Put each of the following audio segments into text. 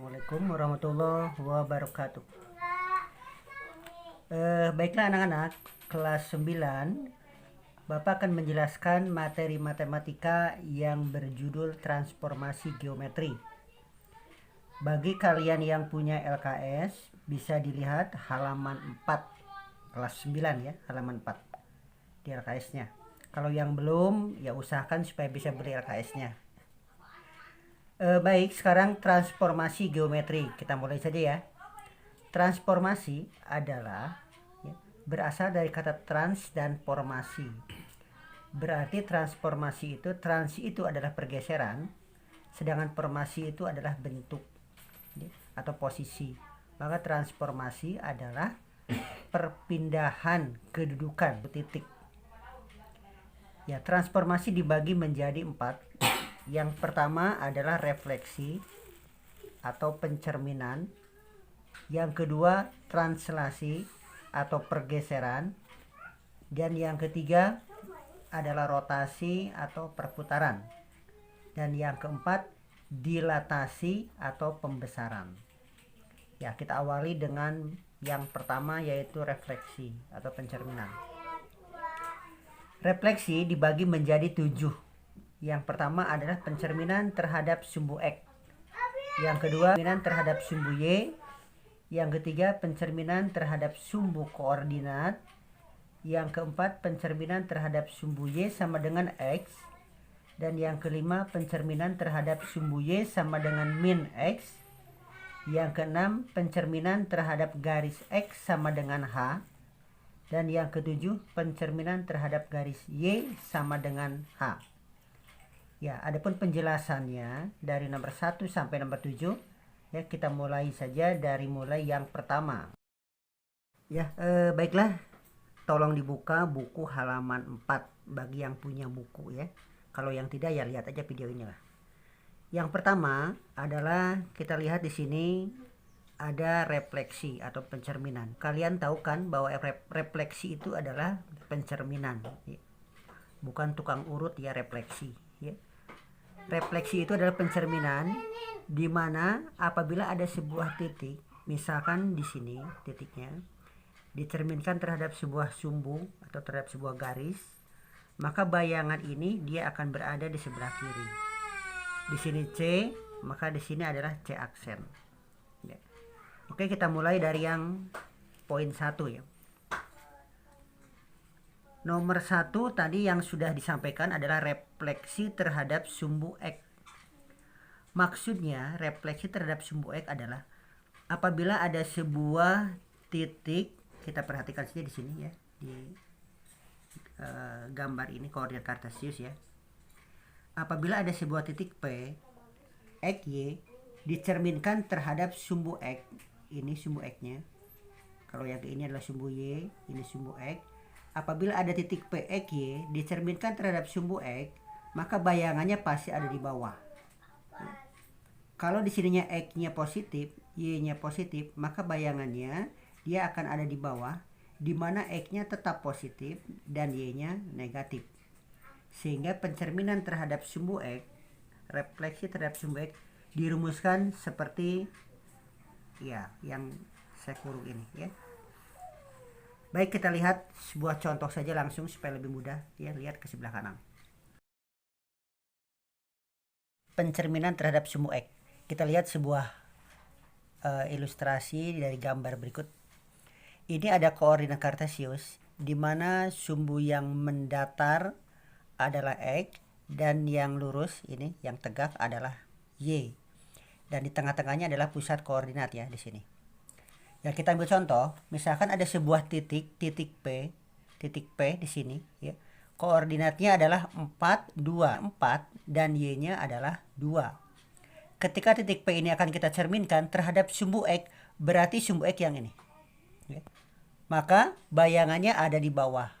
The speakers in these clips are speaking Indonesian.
Assalamualaikum warahmatullahi wabarakatuh. Baiklah anak-anak, kelas 9, Bapak akan menjelaskan materi matematika yang berjudul transformasi geometri. Bagi kalian yang punya LKS, bisa dilihat halaman 4, kelas 9 ya, halaman 4 di LKS-nya. Kalau yang belum, ya usahakan supaya bisa beli LKS-nya. Baik, sekarang transformasi geometri. Kita mulai saja ya. Transformasi adalah berasal dari kata trans dan formasi. Berarti transformasi itu, trans itu adalah pergeseran, sedangkan formasi itu adalah bentuk atau posisi. Maka transformasi adalah perpindahan kedudukan titik. Ya, transformasi dibagi menjadi 4. Yang pertama adalah refleksi atau pencerminan. Yang kedua translasi atau pergeseran. Dan yang ketiga adalah rotasi atau perputaran. Dan yang keempat dilatasi atau pembesaran. Ya, kita awali dengan yang pertama, yaitu refleksi atau pencerminan. Refleksi dibagi menjadi 7. Yang pertama adalah pencerminan terhadap sumbu X. Yang kedua, pencerminan terhadap sumbu Y. Yang ketiga, pencerminan terhadap sumbu koordinat. Yang keempat, pencerminan terhadap sumbu Y sama dengan X. Dan yang kelima, pencerminan terhadap sumbu Y sama dengan min X. Yang keenam, pencerminan terhadap garis X sama dengan H. Dan yang ketujuh, pencerminan terhadap garis Y sama dengan H. Ya, adapun penjelasannya dari nomor 1 sampai nomor 7, ya kita mulai saja dari yang pertama. Ya, baiklah. Tolong dibuka buku halaman 4 bagi yang punya buku ya. Kalau yang tidak ya lihat aja video ini lah. Yang pertama adalah kita lihat di sini ada refleksi atau pencerminan. Kalian tahu kan bahwa refleksi itu adalah pencerminan ya. Bukan tukang urut ya, refleksi ya. Refleksi itu adalah pencerminan di mana apabila ada sebuah titik, misalkan di sini titiknya dicerminkan terhadap sebuah sumbu atau terhadap sebuah garis, maka bayangan ini dia akan berada di sebelah kiri. Di sini C, maka di sini adalah C aksen. Ya. Oke, kita mulai dari yang poin 1 ya. Nomor 1 tadi yang sudah disampaikan adalah refleksi terhadap sumbu X. Maksudnya refleksi terhadap sumbu X adalah apabila ada sebuah titik, kita perhatikan saja di sini ya, di gambar ini koordinat kartesius ya. Apabila ada sebuah titik P, X, Y dicerminkan terhadap sumbu X, ini sumbu X-nya. Kalau yang ini adalah sumbu Y, ini sumbu X. Apabila ada titik P, X, Y dicerminkan terhadap sumbu X, maka bayangannya pasti ada di bawah. Kalau di sininya X-nya positif, Y-nya positif, maka bayangannya dia akan ada di bawah, di mana X-nya tetap positif dan Y-nya negatif. Sehingga pencerminan terhadap sumbu X, refleksi terhadap sumbu X dirumuskan seperti ya yang saya kurung ini ya. Baik, kita lihat sebuah contoh saja langsung supaya lebih mudah ya. Lihat ke sebelah kanan. Pencerminan terhadap sumbu X. Kita lihat sebuah ilustrasi dari gambar berikut. Ini ada koordinat kartesius di mana sumbu yang mendatar adalah X dan yang lurus ini yang tegak adalah Y. Dan di tengah-tengahnya adalah pusat koordinat ya di sini. Ya, kita ambil contoh, misalkan ada sebuah titik P di sini ya. Koordinatnya adalah 4, 2, 4 dan Y-nya adalah 2. Ketika titik P ini akan kita cerminkan terhadap sumbu X, berarti sumbu X yang ini. Ya. Maka bayangannya ada di bawah.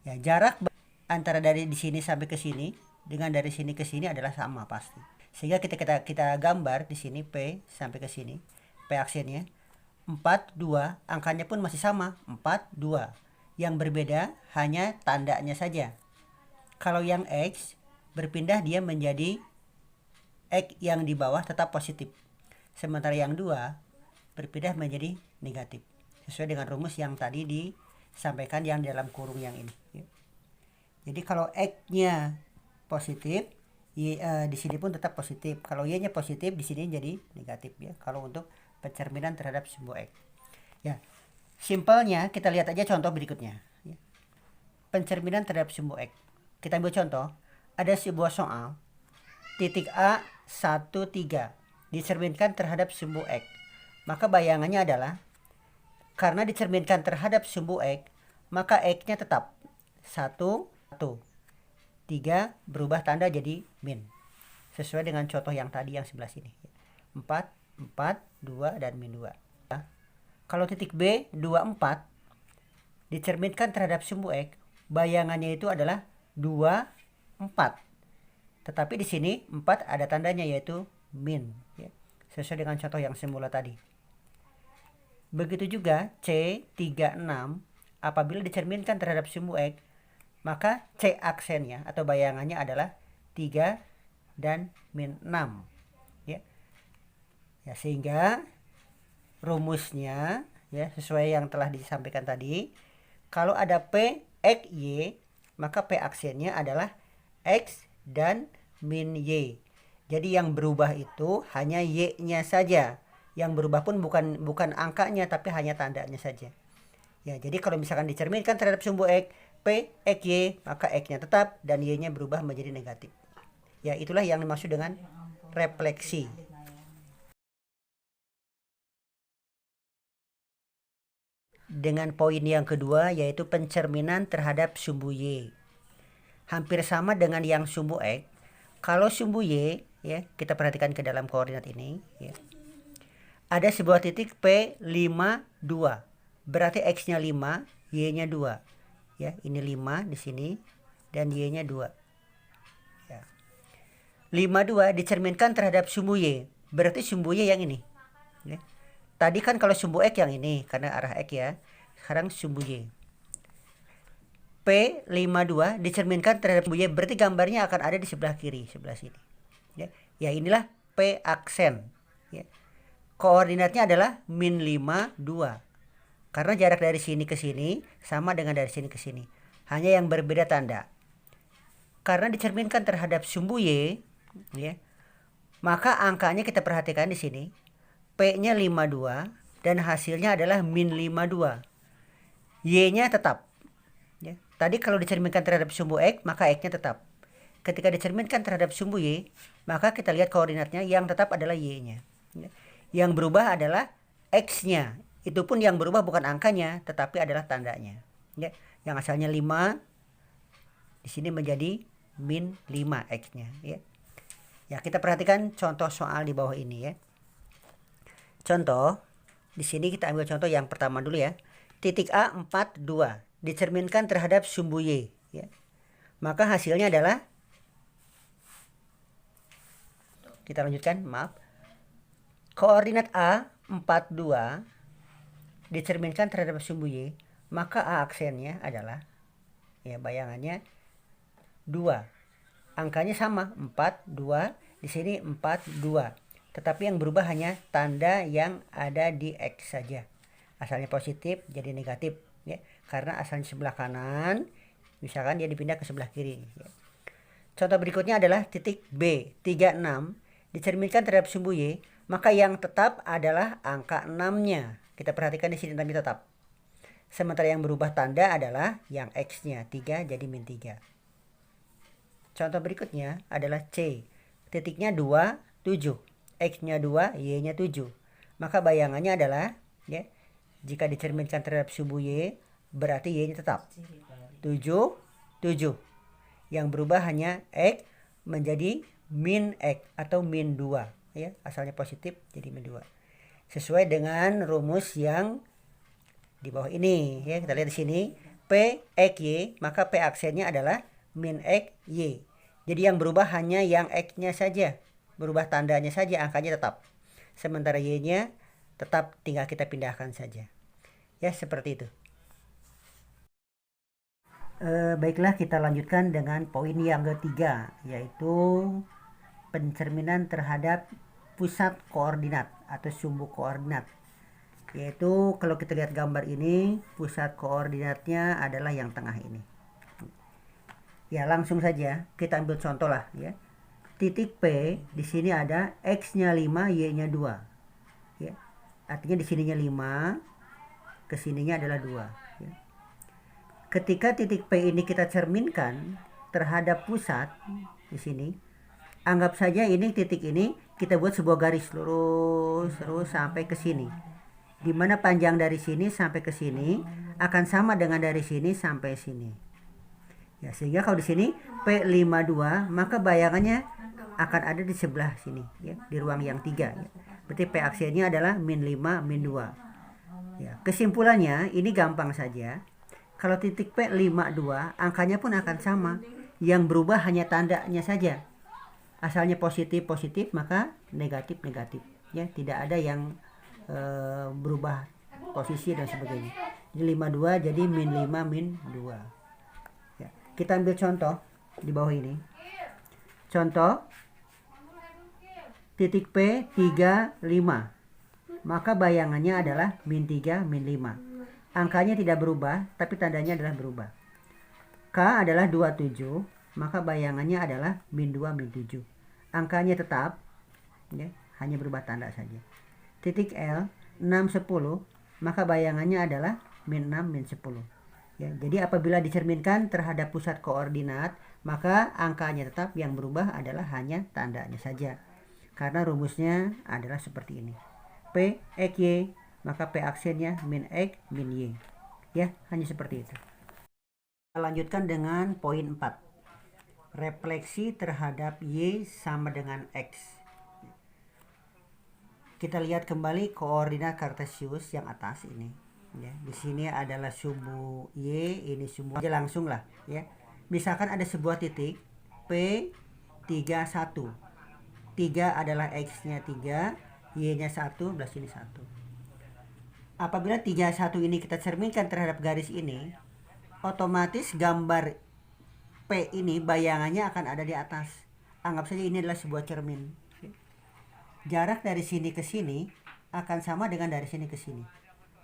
Ya, jarak antara dari di sini sampai ke sini dengan dari sini ke sini adalah sama pasti. Sehingga kita gambar di sini P sampai ke sini, P aksennya 4, 2, angkanya pun masih sama, 4, 2. Yang berbeda hanya tandanya saja. Kalau yang X berpindah dia menjadi X yang di bawah tetap positif. sementara yang 2 berpindah menjadi negatif. Sesuai dengan rumus yang tadi disampaikan yang dalam kurung yang ini. Jadi kalau X-nya positif, di sini pun tetap positif. Kalau Y-nya positif, di sini jadi negatif ya. Kalau untuk pencerminan terhadap sumbu X. Ya, simpelnya kita lihat aja contoh berikutnya. Ya. Pencerminan terhadap sumbu X. Kita ambil contoh. Ada sebuah soal. Titik A 1, 3 dicerminkan terhadap sumbu X. Maka bayangannya adalah karena dicerminkan terhadap sumbu X, maka X-nya tetap 1, 1. 3 berubah tanda jadi min. Sesuai dengan contoh yang tadi yang sebelah sini. 4, 4, 2, dan min 2. Kalau titik B 2, 4 dicerminkan terhadap sumbu X, bayangannya itu adalah 2, 4. Tetapi di sini 4 ada tandanya yaitu min. Ya. Sesuai dengan contoh yang semula tadi. Begitu juga C 3, 6 apabila dicerminkan terhadap sumbu X, maka C aksennya atau bayangannya adalah 3 dan min 6. Ya. Ya, sehingga rumusnya ya sesuai yang telah disampaikan tadi, kalau ada P X Y, maka P aksennya adalah X dan min Y. Jadi yang berubah itu hanya Y-nya saja. Yang berubah pun bukan angkanya, tapi hanya tandanya saja. Ya, jadi kalau misalkan dicerminkan terhadap sumbu X, P X Y, maka X-nya tetap dan Y-nya berubah menjadi negatif. Ya, itulah yang dimaksud dengan refleksi. Dengan poin yang kedua yaitu pencerminan terhadap sumbu Y. Hampir sama dengan yang sumbu X. Kalau sumbu Y, ya, kita perhatikan ke dalam koordinat ini, ya. Ada sebuah titik P 5, 2. Berarti X-nya 5, Y-nya 2. Ya, ini 5 di sini dan Y-nya 2. Ya. 5, 2 dicerminkan terhadap sumbu Y. Berarti sumbu Y yang ini. Ya. Tadi kan kalau sumbu X yang ini karena arah X ya. Sekarang sumbu Y. P52 dicerminkan terhadap sumbu Y, berarti gambarnya akan ada di sebelah kiri, sebelah sini. Ya, inilah P aksen. Ya. Koordinatnya adalah min 5, 2. Karena jarak dari sini ke sini sama dengan dari sini ke sini. Hanya yang berbeda tanda. Karena dicerminkan terhadap sumbu Y, ya, maka angkanya kita perhatikan di sini. P-nya 52 dan hasilnya adalah min 52. Y-nya tetap. Ya. Tadi kalau dicerminkan terhadap sumbu X, maka X-nya tetap. Ketika dicerminkan terhadap sumbu Y, maka kita lihat koordinatnya yang tetap adalah Y-nya. Ya. Yang berubah adalah X-nya. Itu pun yang berubah bukan angkanya, tetapi adalah tandanya. Ya. Yang asalnya 5, di sini menjadi min 5 X-nya. Ya. Ya, kita perhatikan contoh soal di bawah ini ya. Contoh, di sini kita ambil contoh yang pertama dulu ya. Titik A 4, 2 dicerminkan terhadap sumbu Y. Ya. Maka hasilnya adalah, kita lanjutkan, maaf. Koordinat A 4, 2 dicerminkan terhadap sumbu Y. Maka A aksennya adalah, ya bayangannya 2. Angkanya sama, 4, 2. Di sini 4, 2. Tetapi yang berubah hanya tanda yang ada di X saja. Asalnya positif jadi negatif. Ya. Karena asalnya sebelah kanan, misalkan dia dipindah ke sebelah kiri. Ya. Contoh berikutnya adalah titik B 36 dicerminkan terhadap sumbu Y. Maka yang tetap adalah angka 6-nya. Kita perhatikan di sini tapi tetap. Sementara yang berubah tanda adalah yang X-nya 3 jadi min 3. Contoh berikutnya adalah C. Titiknya 2, 7. X-nya 2, Y-nya 7. Maka bayangannya adalah, ya, jika dicerminkan terhadap sumbu Y, berarti Y-nya tetap 7, 7. Yang berubah hanya X menjadi min X atau min 2. Ya, asalnya positif jadi min 2. Sesuai dengan rumus yang di bawah ini. Ya, kita lihat di sini. P, X, Y, maka P aksennya adalah min X, Y. Jadi yang berubah hanya yang X-nya saja. Berubah tandanya saja, angkanya tetap. Sementara Y-nya tetap tinggal kita pindahkan saja. Ya, seperti itu. Baiklah, kita lanjutkan dengan poin yang ketiga, yaitu pencerminan terhadap pusat koordinat atau sumbu koordinat. Yaitu kalau kita lihat gambar ini, pusat koordinatnya adalah yang tengah ini. Ya, langsung saja kita ambil contoh lah ya. Titik P di sini ada X-nya 5, Y-nya 2. Ya. Artinya di sininya 5, ke sininya adalah 2. Ya. Ketika titik P ini kita cerminkan terhadap pusat di sini, anggap saja ini titik ini kita buat sebuah garis lurus sampai ke sini. Di mana panjang dari sini sampai ke sini akan sama dengan dari sini sampai sini. Ya, sehingga kalau di sini P52 maka bayangannya akan ada di sebelah sini ya, di ruang yang 3 ya. Berarti P aksennya adalah min 5 min 2. Ya, kesimpulannya ini gampang saja. Kalau titik P52 angkanya pun akan sama. Yang berubah hanya tandanya saja. Asalnya positif positif maka negatif negatif ya, tidak ada yang berubah posisi dan sebagainya. Jadi 52 jadi min 5 min 2. Ya, kita ambil contoh di bawah ini. Contoh titik P 35. Maka bayangannya adalah min 3 min 5. Angkanya tidak berubah tapi tandanya adalah berubah. K adalah 27, maka bayangannya adalah min 2 min 7. Angkanya tetap ya, hanya berubah tanda saja. Titik L 6 10, maka bayangannya adalah min 6 min 10. Ya, jadi apabila dicerminkan terhadap pusat koordinat, maka angkanya tetap, yang berubah adalah hanya tandanya saja. Karena rumusnya adalah seperti ini. P X Y, maka P aksennya min X min Y. Ya, hanya seperti itu. Kita lanjutkan dengan poin 4. Refleksi terhadap Y sama dengan X. Kita lihat kembali koordinat kartesius yang atas ini. Ya, di sini adalah sumbu Y, ini sumbu aja langsung lah ya. Misalkan ada sebuah titik P31. 3 adalah X-nya 3, Y-nya 1, belah sini 1. Apabila 31 ini kita cerminkan terhadap garis ini, otomatis gambar P ini bayangannya akan ada di atas. Anggap saja ini adalah sebuah cermin. Jarak dari sini ke sini akan sama dengan dari sini ke sini.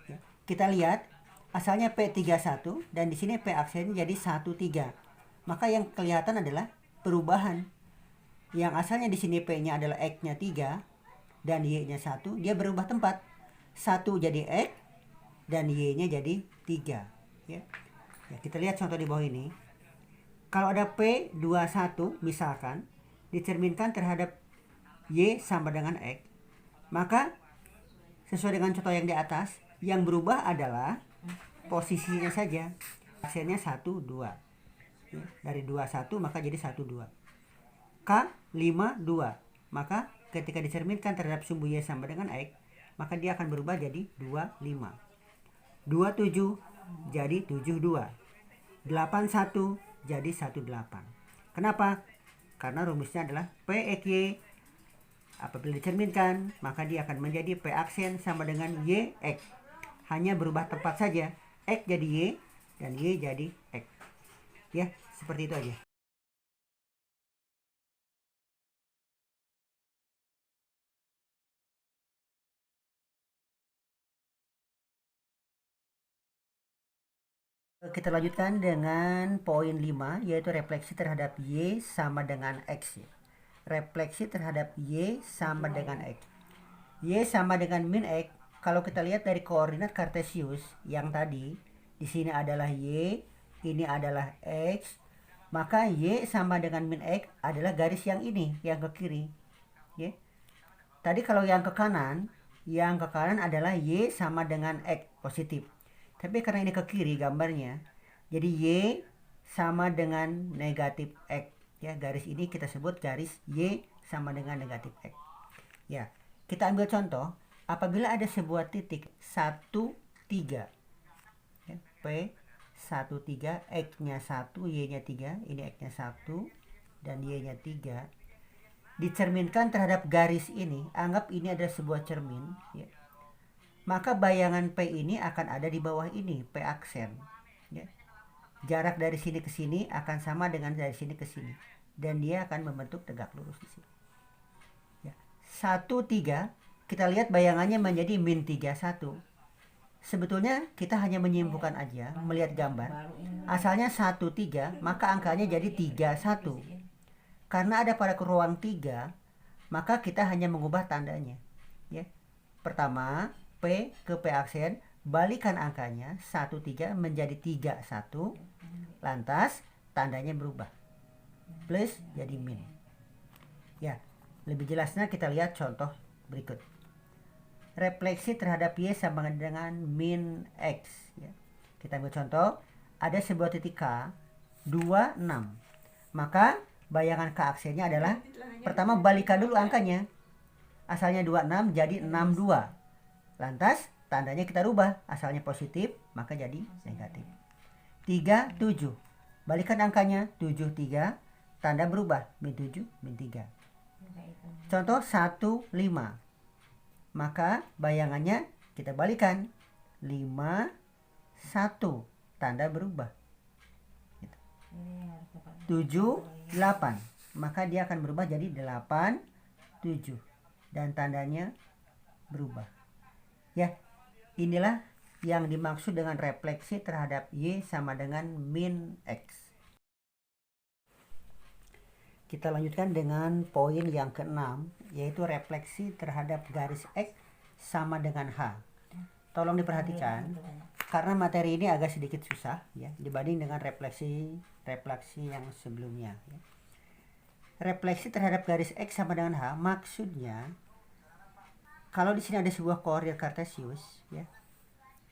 Ya. Kita lihat asalnya P31 dan di sini P aksennya jadi 13. Maka yang kelihatan adalah perubahan. Yang asalnya di sini P-nya adalah X-nya 3 dan Y-nya 1, dia berubah tempat. 1 jadi X dan Y-nya jadi 3. Ya. Ya, kita lihat contoh di bawah ini. Kalau ada P21 misalkan dicerminkan terhadap Y sama dengan X, maka sesuai dengan contoh yang di atas, yang berubah adalah posisinya saja. Aksennya 1, 2. Ya, dari 21 maka jadi 1, 2. K, 5, 2. Maka ketika dicerminkan terhadap sumbu Y sama dengan X, maka dia akan berubah jadi 2, 5. 27 jadi 7, 2. 8, 1 jadi 1, 8. Kenapa? Karena rumusnya adalah P X Y. Apabila dicerminkan, maka dia akan menjadi P aksen sama dengan Y X. Hanya berubah tempat saja. X jadi Y dan Y jadi X. Ya, seperti itu aja. Kita lanjutkan dengan poin 5, yaitu refleksi terhadap Y sama dengan X. Refleksi terhadap Y sama dengan X. Y sama dengan min X. Kalau kita lihat dari koordinat kartesius yang tadi, di sini adalah Y, ini adalah X, maka Y sama dengan min X adalah garis yang ini, yang ke kiri. Ya. Tadi kalau yang ke kanan adalah Y sama dengan X, positif. Tapi karena ini ke kiri gambarnya, jadi Y sama dengan negatif X. Ya, garis ini kita sebut garis Y sama dengan negatif X. Ya, kita ambil contoh. Apabila ada sebuah titik 1, 3. Ya, P 1, 3, X-nya 1, Y-nya 3. Ini X-nya 1 dan Y-nya 3. Dicerminkan terhadap garis ini. Anggap ini adalah sebuah cermin. Ya. Maka bayangan P ini akan ada di bawah ini, P aksen. Ya. Jarak dari sini ke sini akan sama dengan dari sini ke sini. Dan dia akan membentuk tegak lurus di sini. Ya. 1, 3 kita lihat bayangannya menjadi min 31. Sebetulnya kita hanya menyimpulkan aja, melihat gambar. Asalnya 13, maka angkanya jadi 31. Karena ada pada ruang 3, maka kita hanya mengubah tandanya. Ya. Pertama, P ke P aksen, balikan angkanya 13 menjadi 31. Lantas tandanya berubah. Plus jadi min. Ya, lebih jelasnya kita lihat contoh berikut. Refleksi terhadap Y sama dengan min X. Ya. Kita ambil contoh, ada sebuah titik K, 26. Maka bayangan K aksennya adalah, pertama balikan dulu angkanya. Asalnya 26 jadi 62. Lantas tandanya kita rubah, asalnya positif maka jadi negatif. 37. Balikan angkanya 73, tanda berubah, min 7, min 3. Contoh 15. Maka bayangannya kita balikan 5, 1, tanda berubah. 7, 8. Maka dia akan berubah jadi 8, 7. Dan tandanya berubah. Ya, inilah yang dimaksud dengan refleksi terhadap Y sama dengan min X. Kita lanjutkan dengan poin yang ke-6, yaitu refleksi terhadap garis X sama dengan H. Tolong diperhatikan, karena materi ini agak sedikit susah ya dibanding dengan refleksi yang sebelumnya. Ya. Refleksi terhadap garis X sama dengan H maksudnya, kalau di sini ada sebuah koordinat kartesius, ya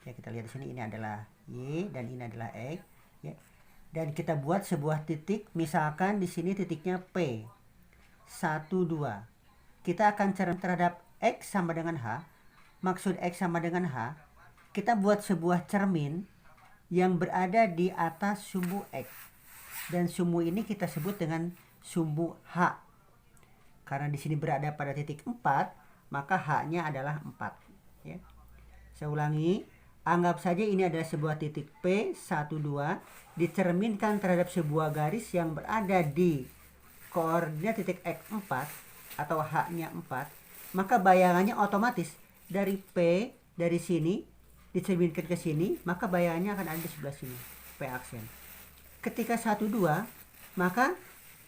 kita lihat di sini ini adalah Y dan ini adalah X, ya. Dan kita buat sebuah titik, misalkan di sini titiknya P 1, 2. Kita akan cermin terhadap X sama dengan H. Maksud X sama dengan H, kita buat sebuah cermin yang berada di atas sumbu X. Dan sumbu ini kita sebut dengan sumbu H. Karena di sini berada pada titik 4, maka H-nya adalah 4. Ya. Saya ulangi, anggap saja ini adalah sebuah titik P 1, 2 dicerminkan terhadap sebuah garis yang berada di koordinat titik X4 atau H-nya 4, maka bayangannya otomatis dari P dari sini dicerminkan ke sini, maka bayangannya akan ada di sebelah sini, P aksen. Ketika 1, 2, maka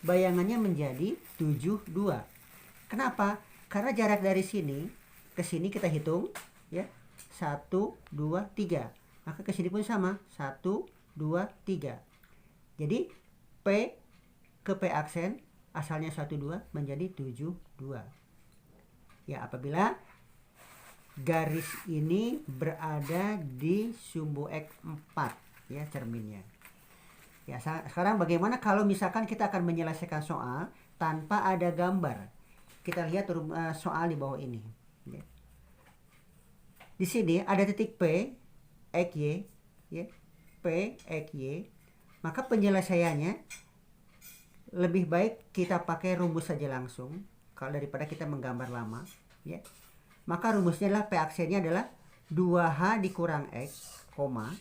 bayangannya menjadi 7, 2. Kenapa? Karena jarak dari sini ke sini kita hitung ya. 1, 2, 3. Maka ke sini pun sama. 1, 2, 3. Jadi P ke P aksen asalnya 1, 2 menjadi 7, 2. Ya, apabila garis ini berada di sumbu X4 ya cerminnya. Ya, sekarang bagaimana kalau misalkan kita akan menyelesaikan soal tanpa ada gambar? Kita lihat soal di bawah ini. Ya. Di sini ada titik P, X, Y, ya. P, X, Y. Maka penyelesaiannya lebih baik kita pakai rumus saja langsung, kalau daripada kita menggambar lama. Ya. Maka rumusnya adalah P aksennya adalah 2H dikurang X, koma,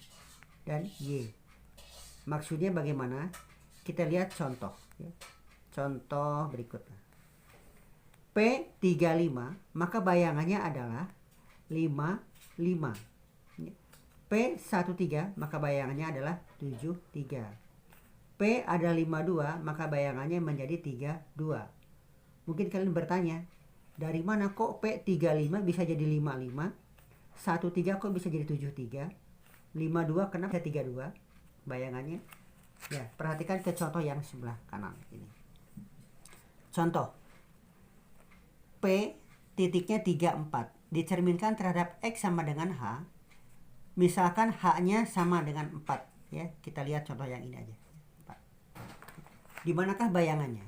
dan Y. Maksudnya bagaimana? Kita lihat contoh. Ya. Contoh berikutnya. P35, maka bayangannya adalah 5, 5. P13, maka bayangannya adalah 7, 3. P ada 52, maka bayangannya menjadi 3, 2. Mungkin kalian bertanya, dari mana kok P35 bisa jadi 55? 13 kok bisa jadi 73? 52 kenapa bisa 32? Bayangannya. Ya, perhatikan ke contoh yang sebelah kanan ini. Contoh. P titiknya 34 dicerminkan terhadap X sama dengan H. Misalkan H-nya sama dengan 4 ya. Kita lihat contoh yang ini aja. 4. Di manakah bayangannya?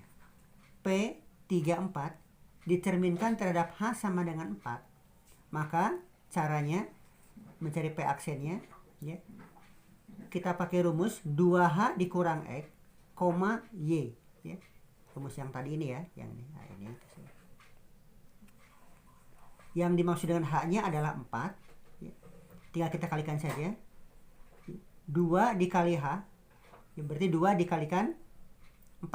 P34 dicerminkan terhadap H sama dengan 4. Maka caranya mencari P aksennya ya. Kita pakai rumus 2H dikurang X, koma Y ya. Rumus yang tadi ini ya, yang ini. Nah, ini. Yang dimaksud dengan H-nya adalah 4 ya. Tinggal kita kalikan saja. 2 dikali H ya, berarti 2 dikalikan 4.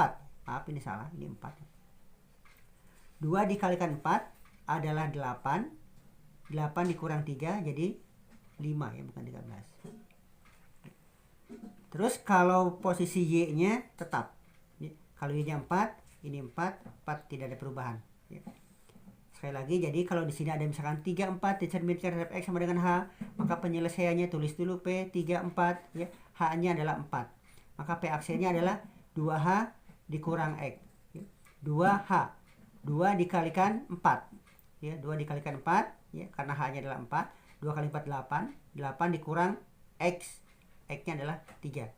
Maaf ini salah, ini 4. 2 dikalikan 4 adalah 8. 8 dikurang 3 jadi 5 ya, bukan 13. Terus kalau posisi Y-nya tetap. Kalau Y-nya 4, ini 4 tidak ada perubahan. Sekali lagi, jadi kalau di sini ada misalkan 3, 4 dicerminkan terhadap X sama dengan H, maka penyelesaiannya tulis dulu P, 3, 4, ya. H-nya adalah 4. Maka P aksennya adalah 2H dikurang X. 2H. 2 dikalikan 4. Ya, 2 dikalikan 4, ya, karena H-nya adalah 4. 2 kali 4, 8. 8 dikurang X. X-nya adalah 3.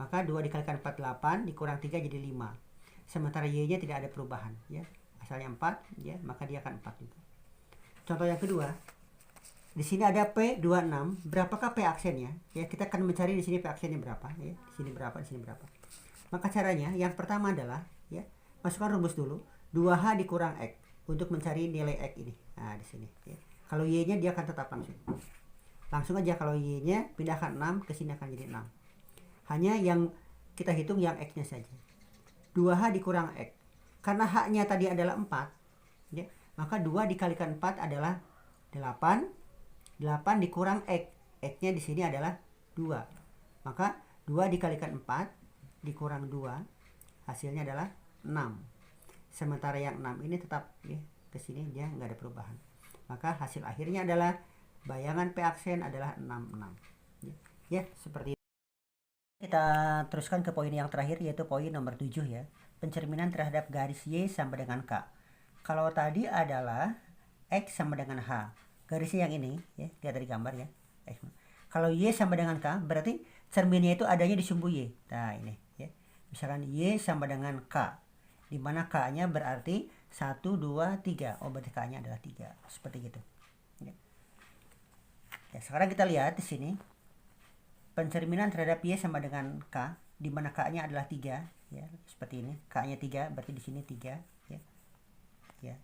Maka 2 dikalikan 4, 8. Dikurang 3 jadi 5. Sementara Y-nya tidak ada perubahan. Ya. Asalnya 4, ya, maka dia akan 4 juga. Contoh yang kedua. Di sini ada P26. Berapakah P aksennya? Ya, kita akan mencari di sini P aksennya berapa. Ya. Di sini berapa, di sini berapa. Maka caranya, yang pertama adalah, ya, masukkan rumus dulu. 2H dikurang X. Untuk mencari nilai X ini. Nah, di sini. Ya. Kalau Y-nya dia akan tetap langsung. Langsung aja kalau Y-nya pindahkan 6, ke sini akan jadi 6. Hanya yang kita hitung yang X-nya saja. 2H dikurang X. Karena H-nya tadi adalah 4, ya, maka 2 dikalikan 4 adalah 8. 8 dikurang X. X-nya di sini adalah 2. Maka 2 dikalikan 4 dikurang 2, hasilnya adalah 6. Sementara yang 6 ini tetap, ya, ke sini dia nggak ada perubahan. Maka hasil akhirnya adalah bayangan P aksen adalah 66. Ya, seperti itu. Kita teruskan ke poin yang terakhir, yaitu poin nomor 7 ya. Pencerminan terhadap garis Y sama dengan K. Kalau tadi adalah X sama dengan H. Garisnya yang ini, ya, lihat dari gambar ya. X. Kalau Y sama dengan K, berarti cerminnya itu adanya di sumbu Y. Nah, ini ya. Misalkan Y sama dengan K. Di mana K-nya berarti 1, 2, 3. Oh, berarti K-nya adalah 3. Seperti gitu. Ya. Ya, sekarang kita lihat di sini. Pencerminan terhadap Y sama dengan K, di mana K-nya adalah 3, ya, seperti ini. K-nya 3, berarti di sini 3, ya. Ya.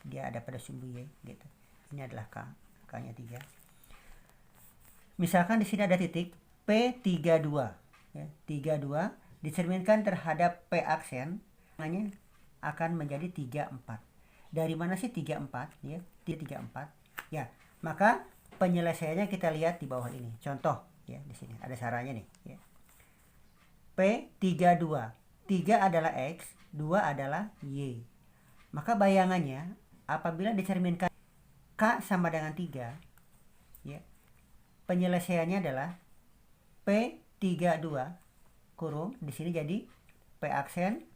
Dia ada pada sumbu Y, gitu. Ini adalah K, K-nya 3. Misalkan di sini ada titik P32, ya. 32 dicerminkan terhadap P aksen, namanya akan menjadi 34. Dari mana sih 34, ya? 34. Ya, maka penyelesaiannya kita lihat di bawah ini. Contoh, ya, di sini ada caranya nih, ya. P32. 3 adalah X, 2 adalah Y. Maka bayangannya apabila dicerminkan K sama dengan 3, ya, penyelesaiannya adalah P32 kurung di sini jadi P aksen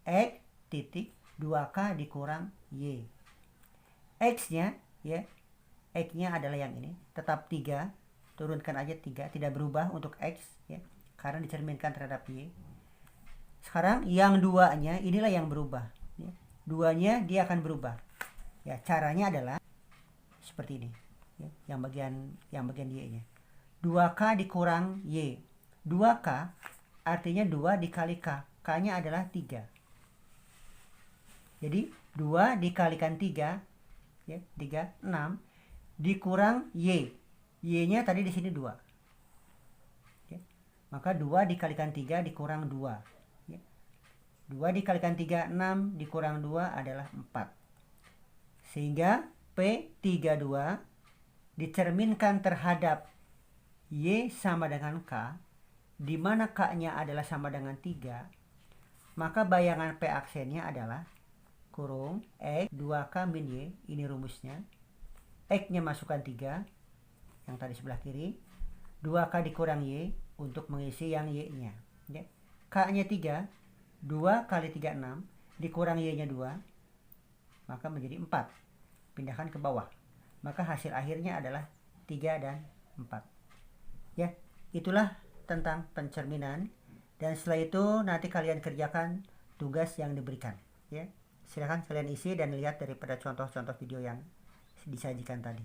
X titik 2K dikurang Y. X-nya, ya, X-nya adalah yang ini, tetap 3. Turunkan aja 3, tidak berubah untuk X, ya, karena dicerminkan terhadap Y. Sekarang yang 2-nya inilah yang berubah, ya. 2-nya dia akan berubah. Ya, caranya adalah seperti ini, ya, yang bagian Y-nya. 2K dikurang Y. 2K artinya 2 dikali K. K-nya adalah 3. Jadi 2 dikalikan 3, ya, 3, 6 dikurang Y. Y-nya tadi di sini 2. Ya. Maka 2 dikalikan 3 dikurang 2. Ya. 2 dikalikan 3, 6 dikurang 2 adalah 4. Sehingga P32 dicerminkan terhadap Y sama dengan K, di mana K-nya adalah sama dengan 3, maka bayangan P aksennya adalah kurung X 2K min Y, ini rumusnya. X-nya masukkan 3, yang tadi sebelah kiri, 2K dikurang Y untuk mengisi yang Y-nya. Ya. K-nya 3, 2 kali 3, 6, dikurang Y-nya 2, maka menjadi 4. Pindahkan ke bawah. Maka hasil akhirnya adalah 3 dan 4. Ya, itulah tentang pencerminan. Dan setelah itu nanti kalian kerjakan tugas yang diberikan. Ya, silakan kalian isi dan lihat daripada contoh-contoh video yang disajikan tadi.